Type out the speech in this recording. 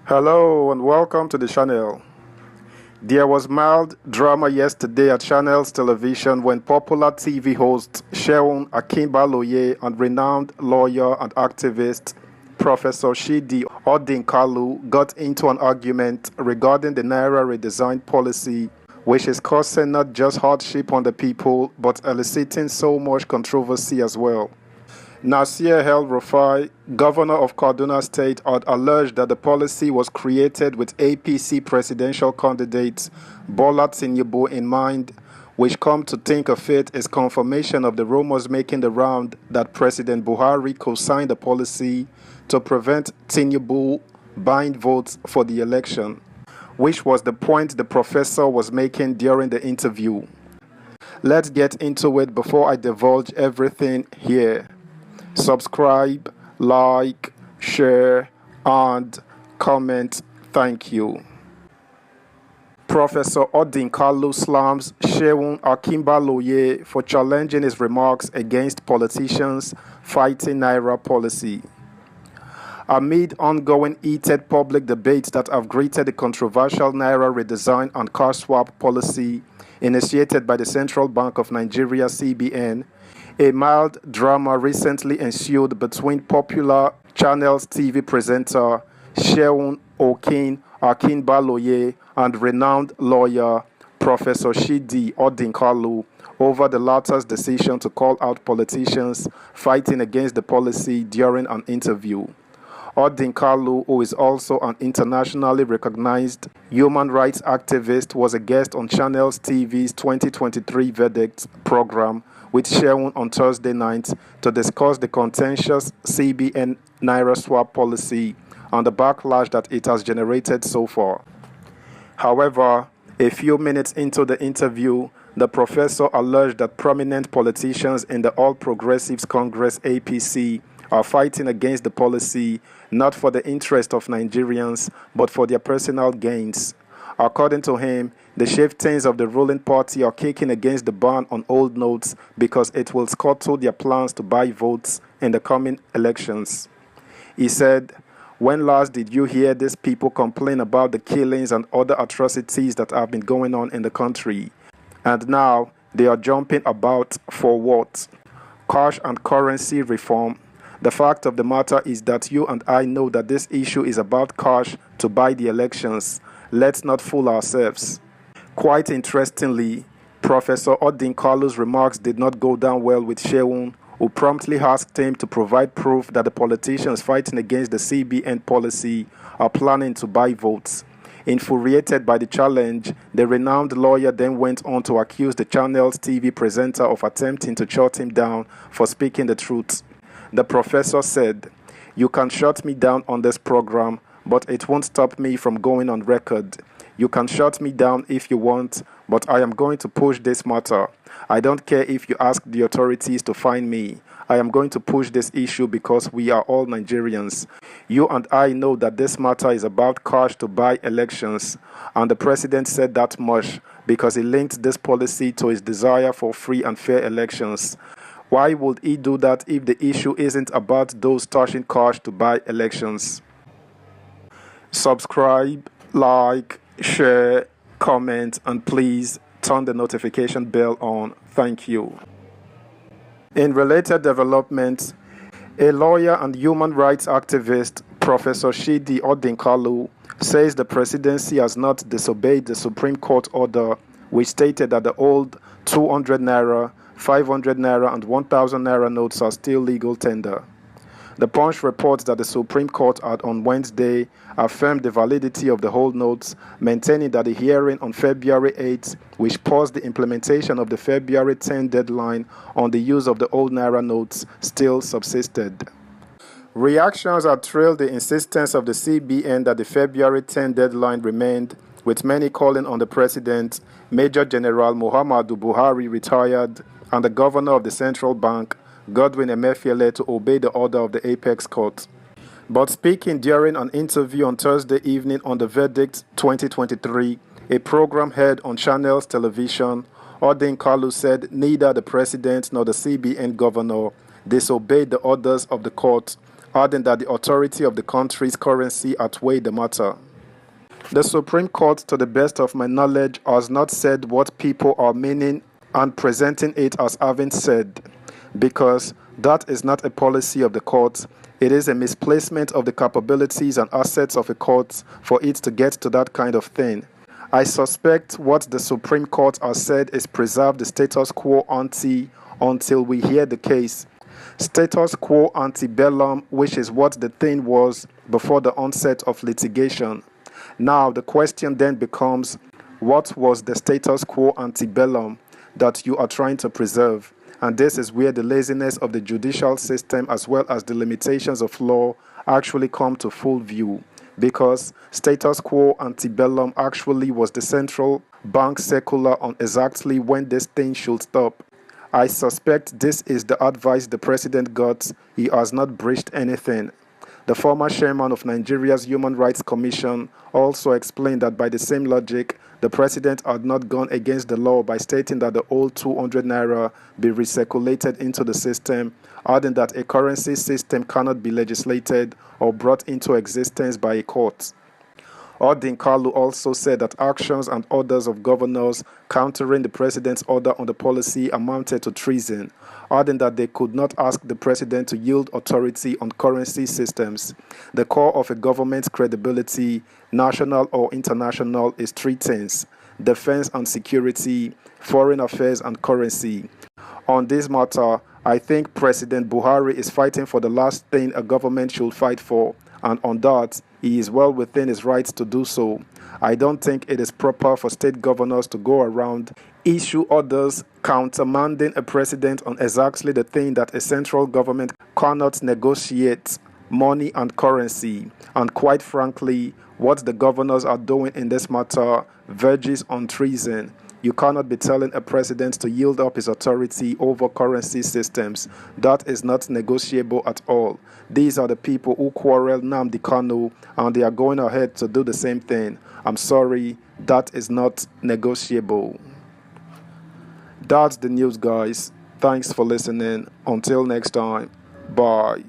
Hello and welcome to the channel. There was mild drama yesterday at Channels Television when popular TV host Seun and renowned lawyer and activist Professor Seun Odinkalu got into an argument regarding the Naira redesign policy, which is causing not just hardship on the people but eliciting so much controversy as well. Nasir El-Rufai, governor of Kaduna State, had alleged that the policy was created with APC presidential candidate Bola Tinubu in mind, which, come to think of it, is confirmation of the rumors making the round that President Buhari co-signed the policy to prevent Tinubu buying votes for the election, which was the point the professor was making during the interview. Let's get into it before I divulge everything here. Subscribe, like, share, and comment. Thank you. Professor Odinkalu slams Seun for challenging his remarks against politicians fighting Naira policy. Amid ongoing heated public debates that have greeted the controversial Naira redesign and cash swap policy initiated by the Central Bank of Nigeria (CBN), a mild drama recently ensued between popular Channels TV presenter Seun and renowned lawyer Professor Seun Odinkalu over the latter's decision to call out politicians fighting against the policy during an interview. Odinkalu, who is also an internationally recognized human rights activist, was a guest on Channels TV's 2023 Verdict program with Seun on Thursday night to discuss the contentious CBN Naira swap policy and the backlash that it has generated so far. However, a few minutes into the interview, the professor alleged that prominent politicians in the All Progressives Congress (APC) are fighting against the policy not for the interest of Nigerians but for their personal gains. According to him, the chieftains of the ruling party are kicking against the ban on old notes because it will scuttle their plans to buy votes in the coming elections. He said, "When last did you hear these people complain about the killings and other atrocities that have been going on in the country? And now they are jumping about for what? Cash and currency reform? The fact of the matter is that you and I know that this issue is about cash to buy the elections. Let's not fool ourselves." Quite interestingly, Professor Odinkalu's remarks did not go down well with Seun, who promptly asked him to provide proof that the politicians fighting against the CBN policy are planning to buy votes. Infuriated by the challenge, the renowned lawyer then went on to accuse the Channels TV presenter of attempting to shut him down for speaking the truth. The professor said, "You can shut me down on this program, but it won't stop me from going on record. You can shut me down if you want, but I am going to push this matter. I don't care if you ask the authorities to find me. I am going to push this issue because we are all Nigerians. You and I know that this matter is about cash to buy elections, and the president said that much because he linked this policy to his desire for free and fair elections. Why would he do that if the issue isn't about those touching cash to buy elections?" Subscribe, like, share, comment, and please turn the notification bell on. Thank you. In related developments, a lawyer and human rights activist, Professor Seun Odinkalu, says the presidency has not disobeyed the Supreme Court order which stated that the old 200 Naira, 500 Naira and 1,000 Naira notes are still legal tender. The Punch reports that the Supreme Court had on Wednesday affirmed the validity of the old notes, maintaining that the hearing on February 8, which paused the implementation of the February 10 deadline on the use of the old Naira notes, still subsisted. Reactions had trailed the insistence of the CBN that the February 10 deadline remained, with many calling on the President, Major General Muhammadu Buhari, retired, and the Governor of the Central Bank, Godwin Emefiele, to obey the order of the Apex Court. But speaking during an interview on Thursday evening on the Verdict 2023, a program heard on Channels Television, Odinkalu said neither the President nor the CBN Governor disobeyed the orders of the court adding that the authority of the country's currency outweighed the matter. The Supreme Court, to the best of my knowledge, has not said what people are meaning and presenting it as having said, because that is not a policy of the court. It is a misplacement of the capabilities and assets of a court for it to get to that kind of thing. I suspect what the Supreme Court has said is preserve the status quo ante until we hear the case. Status quo ante bellum, which is what the thing was before the onset of litigation. Now the question then becomes, what was the status quo ante bellum that you are trying to preserve? And this is where the laziness of the judicial system as well as the limitations of law actually come to full view, because status quo ante bellum actually was the central bank circular on exactly when this thing should stop. I suspect this is the advice the president got. He has not breached anything. The former chairman of Nigeria's Human Rights Commission also explained that by the same logic, the president had not gone against the law by stating that the old 200 Naira be recirculated into the system, adding that a currency system cannot be legislated or brought into existence by a court. Odinkalu also said that actions and orders of governors countering the president's order on the policy amounted to treason, adding that they could not ask the president to yield authority on currency systems. The core of a government's credibility, national or international, is three things: defense and security, foreign affairs and currency. On this matter, I think President Buhari is fighting for the last thing a government should fight for, and on that, he is well within his rights to do so. I don't think it is proper for state governors to go around issue orders countermanding a president on exactly the thing that a central government cannot negotiate: money and currency. And quite frankly, what the governors are doing in this matter verges on treason. You cannot be telling a president to yield up his authority over currency systems. That is not negotiable at all. These are the people who quarreled Nnamdi Kanu, and they are going ahead to do the same thing. I'm sorry, that is not negotiable. That's the news, guys. Thanks for listening. Until next time, bye.